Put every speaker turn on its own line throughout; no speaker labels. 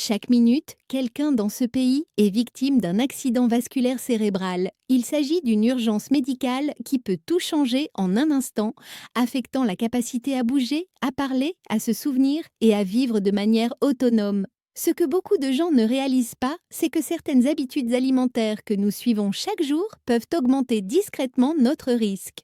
Chaque minute, quelqu'un dans ce pays est victime d'un accident vasculaire cérébral. Il s'agit d'une urgence médicale qui peut tout changer en un instant, affectant la capacité à bouger, à parler, à se souvenir et à vivre de manière autonome. Ce que beaucoup de gens ne réalisent pas, c'est que certaines habitudes alimentaires que nous suivons chaque jour peuvent augmenter discrètement notre risque.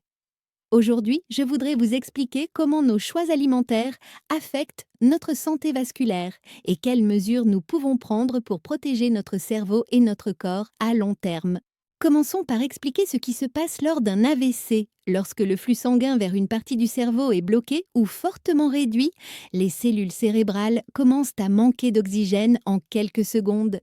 Aujourd'hui, je voudrais vous expliquer comment nos choix alimentaires affectent notre santé vasculaire et quelles mesures nous pouvons prendre pour protéger notre cerveau et notre corps à long terme. Commençons par expliquer ce qui se passe lors d'un AVC. Lorsque le flux sanguin vers une partie du cerveau est bloqué ou fortement réduit, les cellules cérébrales commencent à manquer d'oxygène en quelques secondes.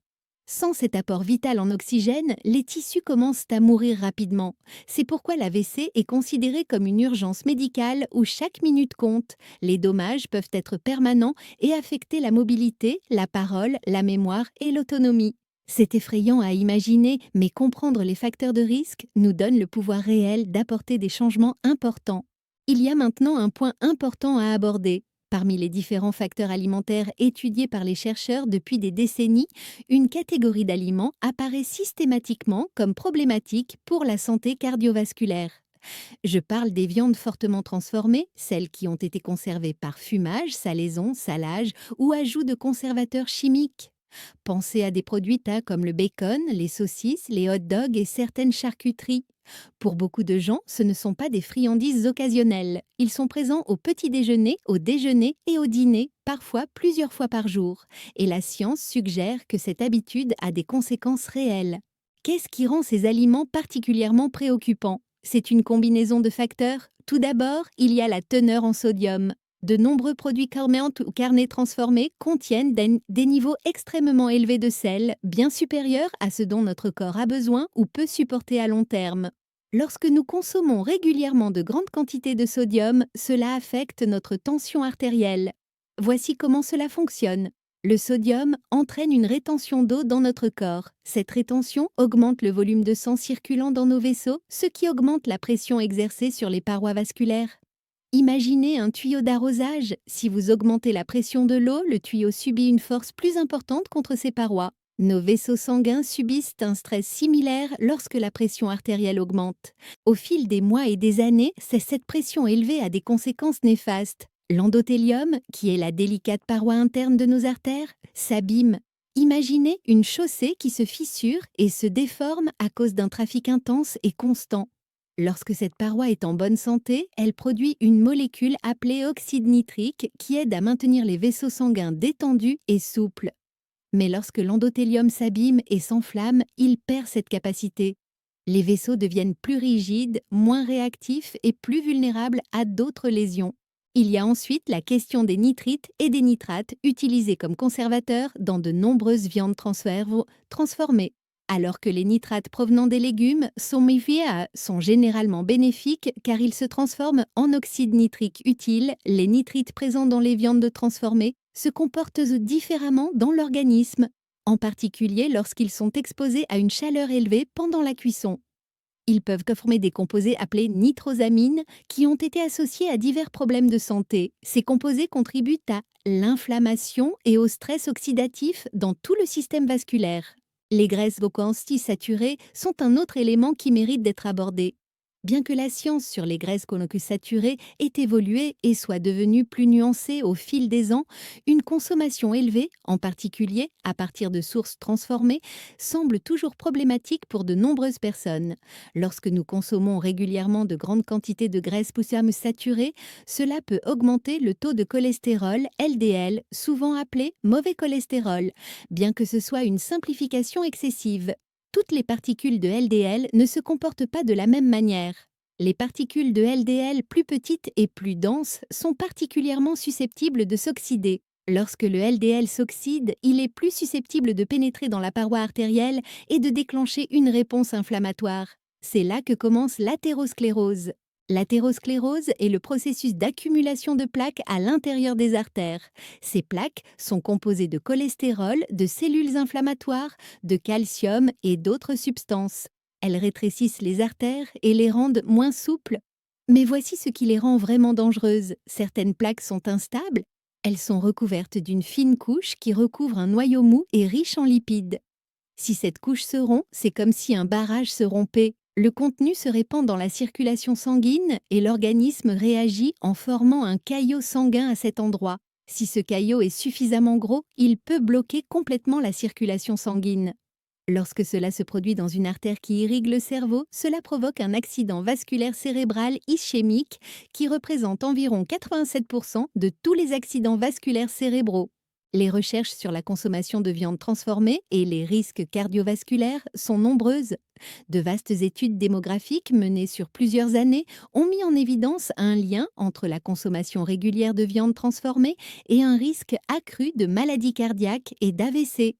Sans cet apport vital en oxygène, les tissus commencent à mourir rapidement. C'est pourquoi l'AVC est considéré comme une urgence médicale où chaque minute compte. Les dommages peuvent être permanents et affecter la mobilité, la parole, la mémoire et l'autonomie. C'est effrayant à imaginer, mais comprendre les facteurs de risque nous donne le pouvoir réel d'apporter des changements importants. Il y a maintenant un point important à aborder. Parmi les différents facteurs alimentaires étudiés par les chercheurs depuis des décennies, une catégorie d'aliments apparaît systématiquement comme problématique pour la santé cardiovasculaire. Je parle des viandes fortement transformées, celles qui ont été conservées par fumage, salaison, salage ou ajout de conservateurs chimiques. Pensez à des produits comme le bacon, les saucisses, les hot dogs et certaines charcuteries. Pour beaucoup de gens, ce ne sont pas des friandises occasionnelles. Ils sont présents au petit déjeuner, au déjeuner et au dîner, parfois plusieurs fois par jour. Et la science suggère que cette habitude a des conséquences réelles. Qu'est-ce qui rend ces aliments particulièrement préoccupants? C'est une combinaison de facteurs. Tout d'abord, il y a la teneur en sodium. De nombreux produits carnés ou carnés transformés contiennent des niveaux extrêmement élevés de sel, bien supérieurs à ce dont notre corps a besoin ou peut supporter à long terme. Lorsque nous consommons régulièrement de grandes quantités de sodium, cela affecte notre tension artérielle. Voici comment cela fonctionne. Le sodium entraîne une rétention d'eau dans notre corps. Cette rétention augmente le volume de sang circulant dans nos vaisseaux, ce qui augmente la pression exercée sur les parois vasculaires. Imaginez un tuyau d'arrosage. Si vous augmentez la pression de l'eau, le tuyau subit une force plus importante contre ses parois. Nos vaisseaux sanguins subissent un stress similaire lorsque la pression artérielle augmente. Au fil des mois et des années, cette pression élevée a des conséquences néfastes. L'endothélium, qui est la délicate paroi interne de nos artères, s'abîme. Imaginez une chaussée qui se fissure et se déforme à cause d'un trafic intense et constant. Lorsque cette paroi est en bonne santé, elle produit une molécule appelée oxyde nitrique qui aide à maintenir les vaisseaux sanguins détendus et souples. Mais lorsque l'endothélium s'abîme et s'enflamme, il perd cette capacité. Les vaisseaux deviennent plus rigides, moins réactifs et plus vulnérables à d'autres lésions. Il y a ensuite la question des nitrites et des nitrates utilisés comme conservateurs dans de nombreuses viandes transformées. Alors que les nitrates provenant des légumes sont généralement bénéfiques car ils se transforment en oxyde nitrique utile, les nitrites présents dans les viandes transformées se comportent différemment dans l'organisme, en particulier lorsqu'ils sont exposés à une chaleur élevée pendant la cuisson. Ils peuvent former des composés appelés nitrosamines qui ont été associés à divers problèmes de santé. Ces composés contribuent à l'inflammation et au stress oxydatif dans tout le système vasculaire. Les graisses saturées sont un autre élément qui mérite d'être abordé. Bien que la science sur les graisses saturées ait évolué et soit devenue plus nuancée au fil des ans, une consommation élevée, en particulier à partir de sources transformées, semble toujours problématique pour de nombreuses personnes. Lorsque nous consommons régulièrement de grandes quantités de graisses saturées, cela peut augmenter le taux de cholestérol LDL, souvent appelé mauvais cholestérol, bien que ce soit une simplification excessive. Toutes les particules de LDL ne se comportent pas de la même manière. Les particules de LDL plus petites et plus denses sont particulièrement susceptibles de s'oxyder. Lorsque le LDL s'oxyde, il est plus susceptible de pénétrer dans la paroi artérielle et de déclencher une réponse inflammatoire. C'est là que commence l'athérosclérose. L'athérosclérose est le processus d'accumulation de plaques à l'intérieur des artères. Ces plaques sont composées de cholestérol, de cellules inflammatoires, de calcium et d'autres substances. Elles rétrécissent les artères et les rendent moins souples. Mais voici ce qui les rend vraiment dangereuses. Certaines plaques sont instables. Elles sont recouvertes d'une fine couche qui recouvre un noyau mou et riche en lipides. Si cette couche se rompt, c'est comme si un barrage se rompait. Le contenu se répand dans la circulation sanguine et l'organisme réagit en formant un caillot sanguin à cet endroit. Si ce caillot est suffisamment gros, il peut bloquer complètement la circulation sanguine. Lorsque cela se produit dans une artère qui irrigue le cerveau, cela provoque un accident vasculaire cérébral ischémique qui représente environ 87% de tous les accidents vasculaires cérébraux. Les recherches sur la consommation de viande transformée et les risques cardiovasculaires sont nombreuses. De vastes études démographiques menées sur plusieurs années ont mis en évidence un lien entre la consommation régulière de viande transformée et un risque accru de maladies cardiaques et d'AVC.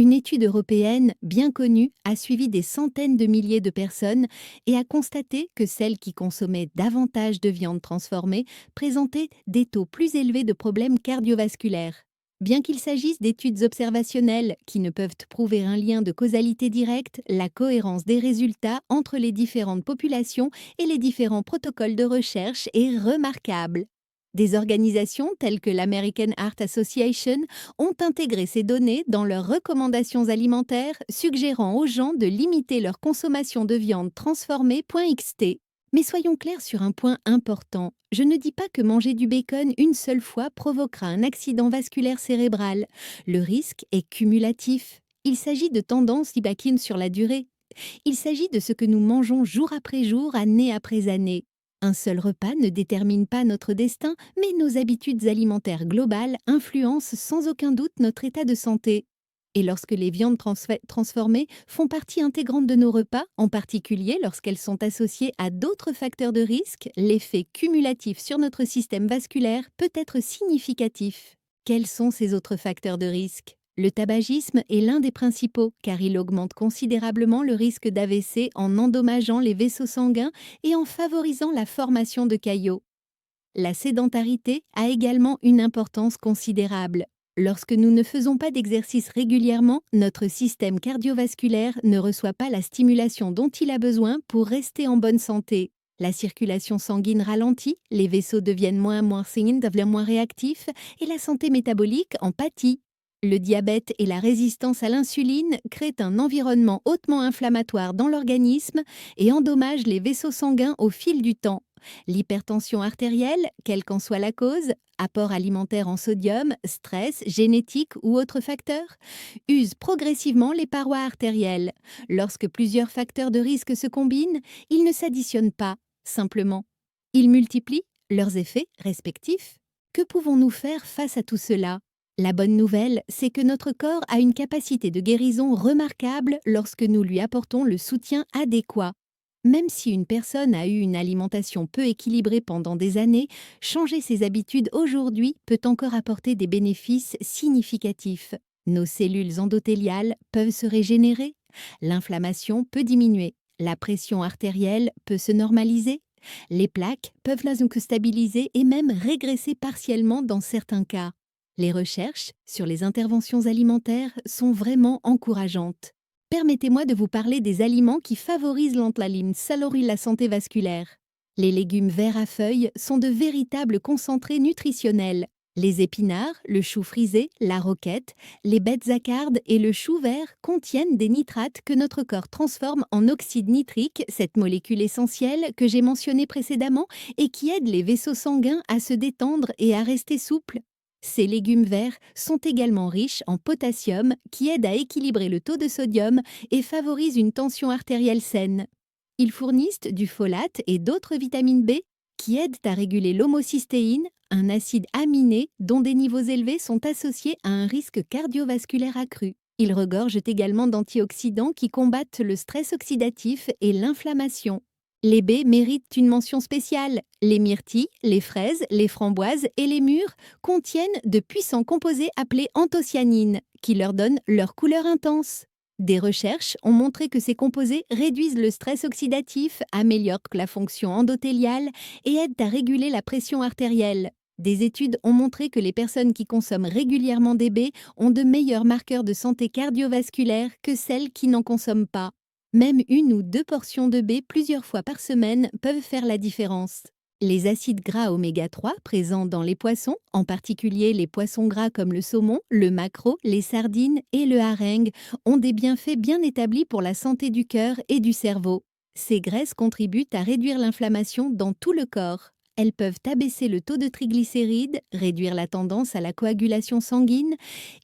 Une étude européenne bien connue a suivi des centaines de milliers de personnes et a constaté que celles qui consommaient davantage de viande transformée présentaient des taux plus élevés de problèmes cardiovasculaires. Bien qu'il s'agisse d'études observationnelles qui ne peuvent prouver un lien de causalité directe, la cohérence des résultats entre les différentes populations et les différents protocoles de recherche est remarquable. Des organisations telles que l'American Heart Association ont intégré ces données dans leurs recommandations alimentaires, suggérant aux gens de limiter leur consommation de viande transformée.xt. Mais soyons clairs sur un point important. Je ne dis pas que manger du bacon une seule fois provoquera un accident vasculaire cérébral. Le risque est cumulatif. Il s'agit de tendances qui baquinent sur la durée. Il s'agit de ce que nous mangeons jour après jour, année après année. Un seul repas ne détermine pas notre destin, mais nos habitudes alimentaires globales influencent sans aucun doute notre état de santé. Et lorsque les viandes transformées font partie intégrante de nos repas, en particulier lorsqu'elles sont associées à d'autres facteurs de risque, l'effet cumulatif sur notre système vasculaire peut être significatif. Quels sont ces autres facteurs de risque ? Le tabagisme est l'un des principaux, car il augmente considérablement le risque d'AVC en endommageant les vaisseaux sanguins et en favorisant la formation de caillots. La sédentarité a également une importance considérable. Lorsque nous ne faisons pas d'exercice régulièrement, notre système cardiovasculaire ne reçoit pas la stimulation dont il a besoin pour rester en bonne santé. La circulation sanguine ralentit, les vaisseaux deviennent moins réactifs et la santé métabolique en pâtit. Le diabète et la résistance à l'insuline créent un environnement hautement inflammatoire dans l'organisme et endommagent les vaisseaux sanguins au fil du temps. L'hypertension artérielle, quelle qu'en soit la cause, apport alimentaire en sodium, stress, génétique ou autres facteurs, use progressivement les parois artérielles. Lorsque plusieurs facteurs de risque se combinent, ils ne s'additionnent pas, simplement. Ils multiplient leurs effets respectifs. Que pouvons-nous faire face à tout cela ? La bonne nouvelle, c'est que notre corps a une capacité de guérison remarquable lorsque nous lui apportons le soutien adéquat. Même si une personne a eu une alimentation peu équilibrée pendant des années, changer ses habitudes aujourd'hui peut encore apporter des bénéfices significatifs. Nos cellules endothéliales peuvent se régénérer, l'inflammation peut diminuer, la pression artérielle peut se normaliser, les plaques peuvent se stabiliser et même régresser partiellement dans certains cas. Les recherches sur les interventions alimentaires sont vraiment encourageantes. Permettez-moi de vous parler des aliments qui favorisent la santé vasculaire. Les légumes verts à feuilles sont de véritables concentrés nutritionnels. Les épinards, le chou frisé, la roquette, les bêtes à cardes et le chou vert contiennent des nitrates que notre corps transforme en oxyde nitrique, cette molécule essentielle que j'ai mentionnée précédemment et qui aide les vaisseaux sanguins à se détendre et à rester souples. Ces légumes verts sont également riches en potassium qui aide à équilibrer le taux de sodium et favorise une tension artérielle saine. Ils fournissent du folate et d'autres vitamines B qui aident à réguler l'homocystéine, un acide aminé dont des niveaux élevés sont associés à un risque cardiovasculaire accru. Ils regorgent également d'antioxydants qui combattent le stress oxydatif et l'inflammation. Les baies méritent une mention spéciale. Les myrtilles, les fraises, les framboises et les mûres contiennent de puissants composés appelés anthocyanines, qui leur donnent leur couleur intense. Des recherches ont montré que ces composés réduisent le stress oxydatif, améliorent la fonction endothéliale et aident à réguler la pression artérielle. Des études ont montré que les personnes qui consomment régulièrement des baies ont de meilleurs marqueurs de santé cardiovasculaire que celles qui n'en consomment pas. Même 1 ou 2 portions de baies plusieurs fois par semaine peuvent faire la différence. Les acides gras oméga 3 présents dans les poissons, en particulier les poissons gras comme le saumon, le maquereau, les sardines et le hareng, ont des bienfaits bien établis pour la santé du cœur et du cerveau. Ces graisses contribuent à réduire l'inflammation dans tout le corps. Elles peuvent abaisser le taux de triglycérides, réduire la tendance à la coagulation sanguine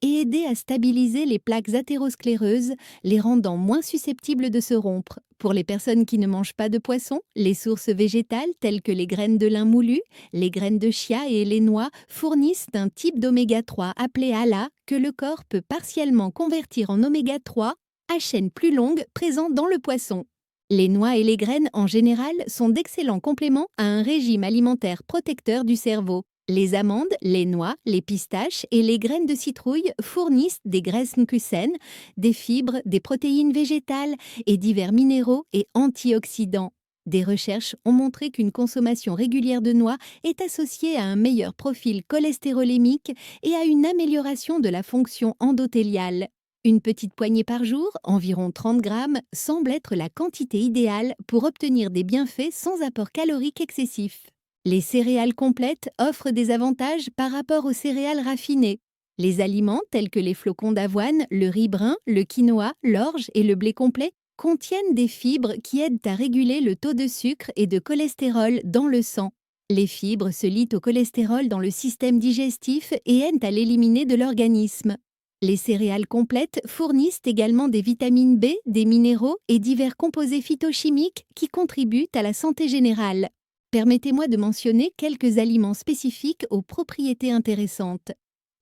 et aider à stabiliser les plaques athéroscléreuses, les rendant moins susceptibles de se rompre. Pour les personnes qui ne mangent pas de poisson, les sources végétales telles que les graines de lin moulu, les graines de chia et les noix fournissent un type d'oméga 3 appelé ALA que le corps peut partiellement convertir en oméga 3 à chaîne plus longue présente dans le poisson. Les noix et les graines en général sont d'excellents compléments à un régime alimentaire protecteur du cerveau. Les amandes, les noix, les pistaches et les graines de citrouille fournissent des graisses saines, des fibres, des protéines végétales et divers minéraux et antioxydants. Des recherches ont montré qu'une consommation régulière de noix est associée à un meilleur profil cholestérolémique et à une amélioration de la fonction endothéliale. Une petite poignée par jour, environ 30 grammes, semble être la quantité idéale pour obtenir des bienfaits sans apport calorique excessif. Les céréales complètes offrent des avantages par rapport aux céréales raffinées. Les aliments tels que les flocons d'avoine, le riz brun, le quinoa, l'orge et le blé complet contiennent des fibres qui aident à réguler le taux de sucre et de cholestérol dans le sang. Les fibres se lient au cholestérol dans le système digestif et aident à l'éliminer de l'organisme. Les céréales complètes fournissent également des vitamines B, des minéraux et divers composés phytochimiques qui contribuent à la santé générale. Permettez-moi de mentionner quelques aliments spécifiques aux propriétés intéressantes.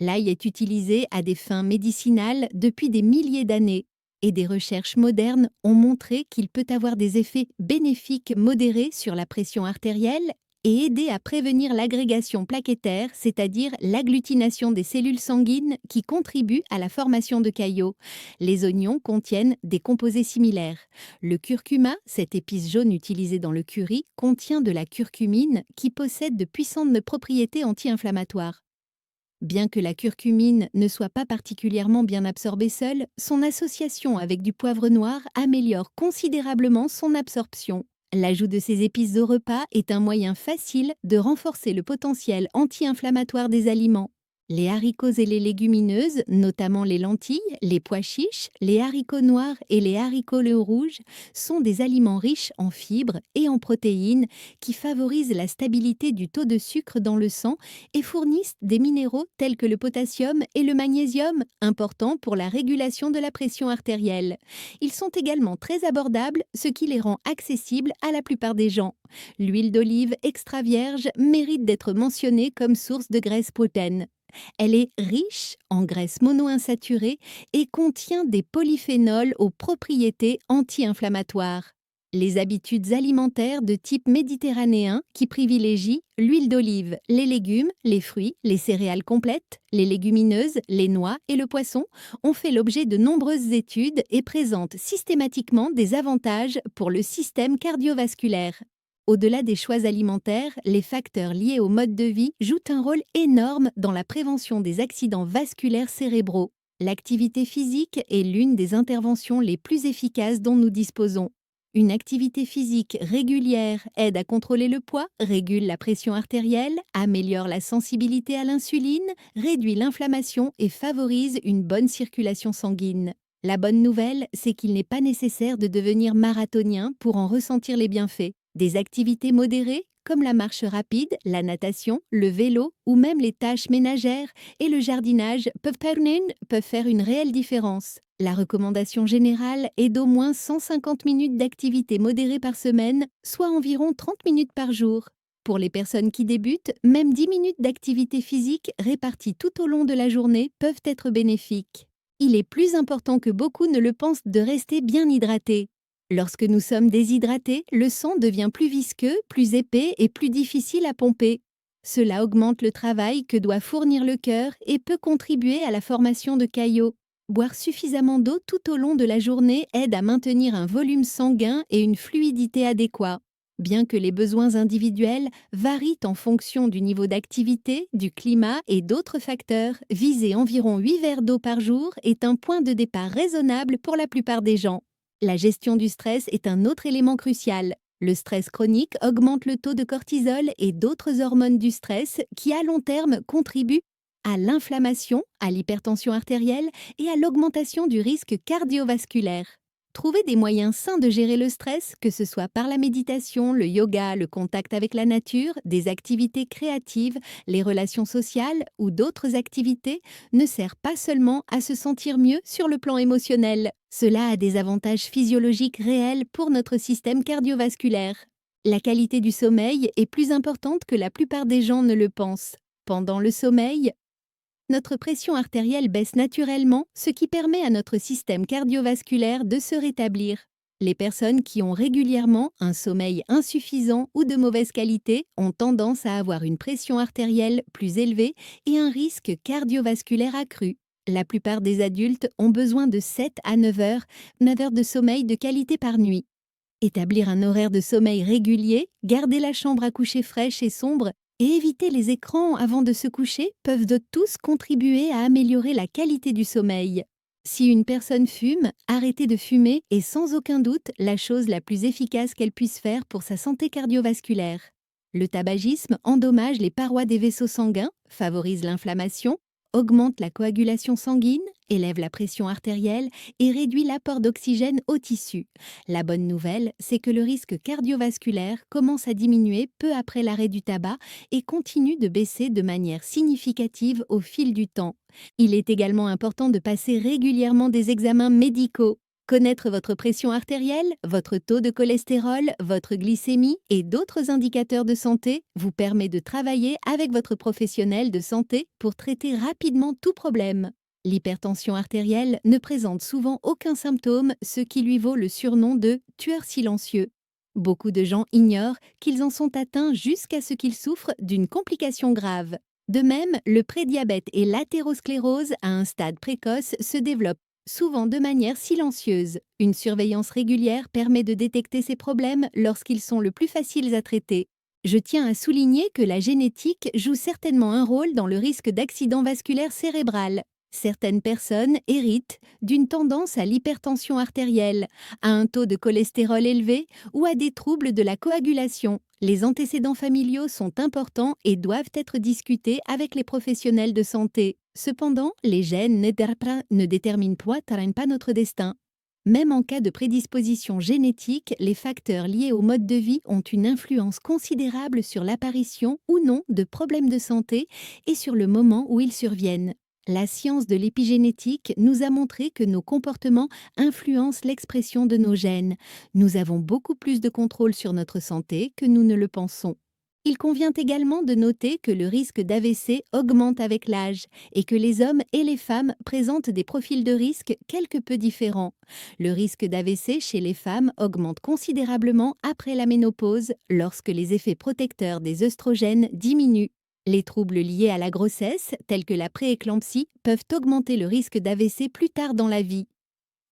L'ail est utilisé à des fins médicinales depuis des milliers d'années et des recherches modernes ont montré qu'il peut avoir des effets bénéfiques modérés sur la pression artérielle et aider à prévenir l'agrégation plaquettaire, c'est-à-dire l'agglutination des cellules sanguines qui contribuent à la formation de caillots. Les oignons contiennent des composés similaires. Le curcuma, cette épice jaune utilisée dans le curry, contient de la curcumine qui possède de puissantes propriétés anti-inflammatoires. Bien que la curcumine ne soit pas particulièrement bien absorbée seule, son association avec du poivre noir améliore considérablement son absorption. L'ajout de ces épices au repas est un moyen facile de renforcer le potentiel anti-inflammatoire des aliments. Les haricots et les légumineuses, notamment les lentilles, les pois chiches, les haricots noirs et les haricots rouges, sont des aliments riches en fibres et en protéines qui favorisent la stabilité du taux de sucre dans le sang et fournissent des minéraux tels que le potassium et le magnésium, importants pour la régulation de la pression artérielle. Ils sont également très abordables, ce qui les rend accessibles à la plupart des gens. L'huile d'olive extra vierge mérite d'être mentionnée comme source de graisse protéine. Elle est riche en graisses monoinsaturées et contient des polyphénols aux propriétés anti-inflammatoires. Les habitudes alimentaires de type méditerranéen qui privilégient l'huile d'olive, les légumes, les fruits, les céréales complètes, les légumineuses, les noix et le poisson ont fait l'objet de nombreuses études et présentent systématiquement des avantages pour le système cardiovasculaire. Au-delà des choix alimentaires, les facteurs liés au mode de vie jouent un rôle énorme dans la prévention des accidents vasculaires cérébraux. L'activité physique est l'une des interventions les plus efficaces dont nous disposons. Une activité physique régulière aide à contrôler le poids, régule la pression artérielle, améliore la sensibilité à l'insuline, réduit l'inflammation et favorise une bonne circulation sanguine. La bonne nouvelle, c'est qu'il n'est pas nécessaire de devenir marathonien pour en ressentir les bienfaits. Des activités modérées, comme la marche rapide, la natation, le vélo ou même les tâches ménagères et le jardinage peuvent faire une réelle différence. La recommandation générale est d'au moins 150 minutes d'activité modérée par semaine, soit environ 30 minutes par jour. Pour les personnes qui débutent, même 10 minutes d'activité physique réparties tout au long de la journée peuvent être bénéfiques. Il est plus important que beaucoup ne le pensent de rester bien hydraté. Lorsque nous sommes déshydratés, le sang devient plus visqueux, plus épais et plus difficile à pomper. Cela augmente le travail que doit fournir le cœur et peut contribuer à la formation de caillots. Boire suffisamment d'eau tout au long de la journée aide à maintenir un volume sanguin et une fluidité adéquats. Bien que les besoins individuels varient en fonction du niveau d'activité, du climat et d'autres facteurs, viser environ 8 verres d'eau par jour est un point de départ raisonnable pour la plupart des gens. La gestion du stress est un autre élément crucial. Le stress chronique augmente le taux de cortisol et d'autres hormones du stress qui, à long terme, contribuent à l'inflammation, à l'hypertension artérielle et à l'augmentation du risque cardiovasculaire. Trouver des moyens sains de gérer le stress, que ce soit par la méditation, le yoga, le contact avec la nature, des activités créatives, les relations sociales ou d'autres activités, ne sert pas seulement à se sentir mieux sur le plan émotionnel. Cela a des avantages physiologiques réels pour notre système cardiovasculaire. La qualité du sommeil est plus importante que la plupart des gens ne le pensent. Pendant le sommeil, notre pression artérielle baisse naturellement, ce qui permet à notre système cardiovasculaire de se rétablir. Les personnes qui ont régulièrement un sommeil insuffisant ou de mauvaise qualité ont tendance à avoir une pression artérielle plus élevée et un risque cardiovasculaire accru. La plupart des adultes ont besoin de 7 à 9 heures de sommeil de qualité par nuit. Établir un horaire de sommeil régulier, garder la chambre à coucher fraîche et sombre et éviter les écrans avant de se coucher peuvent de tous contribuer à améliorer la qualité du sommeil. Si une personne fume, arrêter de fumer est sans aucun doute la chose la plus efficace qu'elle puisse faire pour sa santé cardiovasculaire. Le tabagisme endommage les parois des vaisseaux sanguins, favorise l'inflammation, augmente la coagulation sanguine, élève la pression artérielle et réduit l'apport d'oxygène aux tissus. La bonne nouvelle, c'est que le risque cardiovasculaire commence à diminuer peu après l'arrêt du tabac et continue de baisser de manière significative au fil du temps. Il est également important de passer régulièrement des examens médicaux. Connaître votre pression artérielle, votre taux de cholestérol, votre glycémie et d'autres indicateurs de santé vous permet de travailler avec votre professionnel de santé pour traiter rapidement tout problème. L'hypertension artérielle ne présente souvent aucun symptôme, ce qui lui vaut le surnom de tueur silencieux. Beaucoup de gens ignorent qu'ils en sont atteints jusqu'à ce qu'ils souffrent d'une complication grave. De même, le prédiabète et l'athérosclérose à un stade précoce se développent souvent de manière silencieuse. Une surveillance régulière permet de détecter ces problèmes lorsqu'ils sont le plus faciles à traiter. Je tiens à souligner que la génétique joue certainement un rôle dans le risque d'accident vasculaire cérébral. Certaines personnes héritent d'une tendance à l'hypertension artérielle, à un taux de cholestérol élevé ou à des troubles de la coagulation. Les antécédents familiaux sont importants et doivent être discutés avec les professionnels de santé. Cependant, les gènes ne déterminent pas notre destin. Même en cas de prédisposition génétique, les facteurs liés au mode de vie ont une influence considérable sur l'apparition ou non de problèmes de santé et sur le moment où ils surviennent. La science de l'épigénétique nous a montré que nos comportements influencent l'expression de nos gènes. Nous avons beaucoup plus de contrôle sur notre santé que nous ne le pensons. Il convient également de noter que le risque d'AVC augmente avec l'âge et que les hommes et les femmes présentent des profils de risque quelque peu différents. Le risque d'AVC chez les femmes augmente considérablement après la ménopause lorsque les effets protecteurs des œstrogènes diminuent. Les troubles liés à la grossesse, tels que la prééclampsie, peuvent augmenter le risque d'AVC plus tard dans la vie.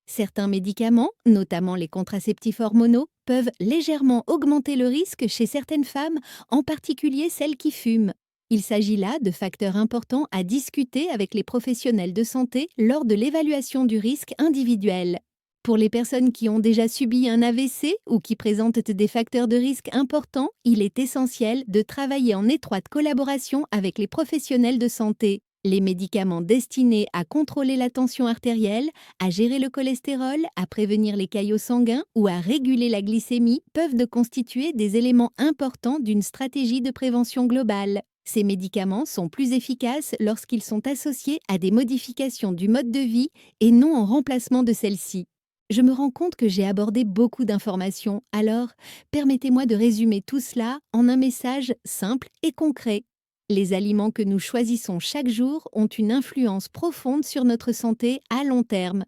Certains médicaments, notamment les contraceptifs hormonaux, peuvent légèrement augmenter le risque chez certaines femmes, en particulier celles qui fument. Il s'agit là de facteurs importants à discuter avec les professionnels de santé lors de l'évaluation du risque individuel. Pour les personnes qui ont déjà subi un AVC ou qui présentent des facteurs de risque importants, il est essentiel de travailler en étroite collaboration avec les professionnels de santé. Les médicaments destinés à contrôler la tension artérielle, à gérer le cholestérol, à prévenir les caillots sanguins ou à réguler la glycémie peuvent constituer des éléments importants d'une stratégie de prévention globale. Ces médicaments sont plus efficaces lorsqu'ils sont associés à des modifications du mode de vie et non en remplacement de celles-ci. Je me rends compte que j'ai abordé beaucoup d'informations, alors permettez-moi de résumer tout cela en un message simple et concret. Les aliments que nous choisissons chaque jour ont une influence profonde sur notre santé à long terme.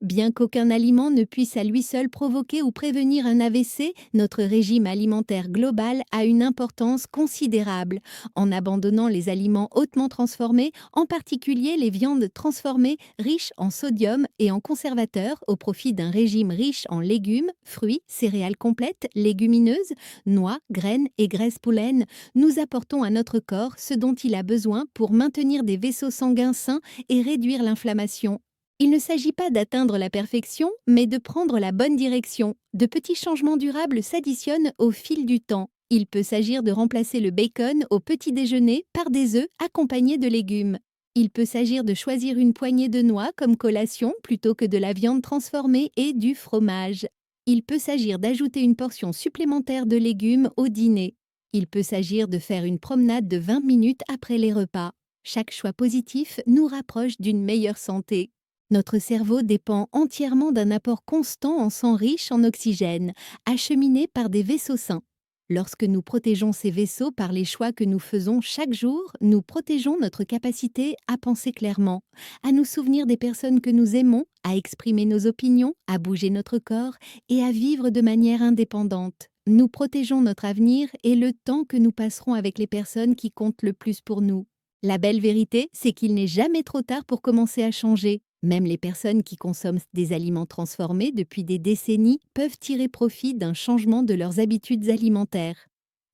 Bien qu'aucun aliment ne puisse à lui seul provoquer ou prévenir un AVC, notre régime alimentaire global a une importance considérable. En abandonnant les aliments hautement transformés, en particulier les viandes transformées riches en sodium et en conservateurs, au profit d'un régime riche en légumes, fruits, céréales complètes, légumineuses, noix, graines et graisses pollen, nous apportons à notre corps ce dont il a besoin pour maintenir des vaisseaux sanguins sains et réduire l'inflammation. Il ne s'agit pas d'atteindre la perfection, mais de prendre la bonne direction. De petits changements durables s'additionnent au fil du temps. Il peut s'agir de remplacer le bacon au petit déjeuner par des œufs accompagnés de légumes. Il peut s'agir de choisir une poignée de noix comme collation plutôt que de la viande transformée et du fromage. Il peut s'agir d'ajouter une portion supplémentaire de légumes au dîner. Il peut s'agir de faire une promenade de 20 minutes après les repas. Chaque choix positif nous rapproche d'une meilleure santé. Notre cerveau dépend entièrement d'un apport constant en sang riche en oxygène, acheminé par des vaisseaux sains. Lorsque nous protégeons ces vaisseaux par les choix que nous faisons chaque jour, nous protégeons notre capacité à penser clairement, à nous souvenir des personnes que nous aimons, à exprimer nos opinions, à bouger notre corps et à vivre de manière indépendante. Nous protégeons notre avenir et le temps que nous passerons avec les personnes qui comptent le plus pour nous. La belle vérité, c'est qu'il n'est jamais trop tard pour commencer à changer. Même les personnes qui consomment des aliments transformés depuis des décennies peuvent tirer profit d'un changement de leurs habitudes alimentaires.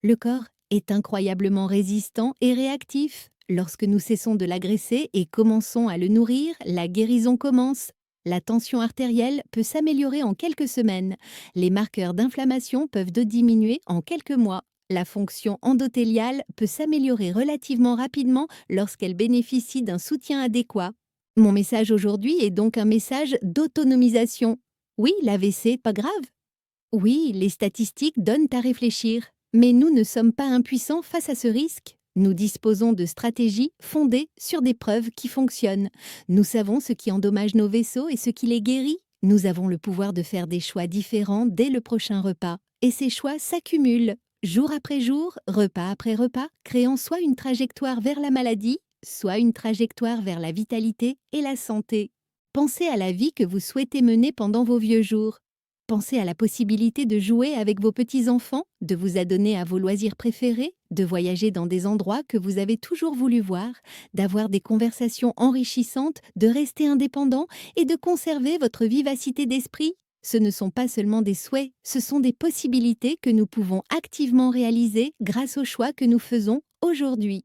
Le corps est incroyablement résistant et réactif. Lorsque nous cessons de l'agresser et commençons à le nourrir, la guérison commence. La tension artérielle peut s'améliorer en quelques semaines. Les marqueurs d'inflammation peuvent diminuer en quelques mois. La fonction endothéliale peut s'améliorer relativement rapidement lorsqu'elle bénéficie d'un soutien adéquat. Mon message aujourd'hui est donc un message d'autonomisation. Oui, l'AVC, pas grave. Oui, les statistiques donnent à réfléchir. Mais nous ne sommes pas impuissants face à ce risque. Nous disposons de stratégies fondées sur des preuves qui fonctionnent. Nous savons ce qui endommage nos vaisseaux et ce qui les guérit. Nous avons le pouvoir de faire des choix différents dès le prochain repas. Et ces choix s'accumulent, jour après jour, repas après repas, créant soit une trajectoire vers la maladie, soit une trajectoire vers la vitalité et la santé. Pensez à la vie que vous souhaitez mener pendant vos vieux jours. Pensez à la possibilité de jouer avec vos petits-enfants, de vous adonner à vos loisirs préférés, de voyager dans des endroits que vous avez toujours voulu voir, d'avoir des conversations enrichissantes, de rester indépendant et de conserver votre vivacité d'esprit. Ce ne sont pas seulement des souhaits, ce sont des possibilités que nous pouvons activement réaliser grâce aux choix que nous faisons aujourd'hui.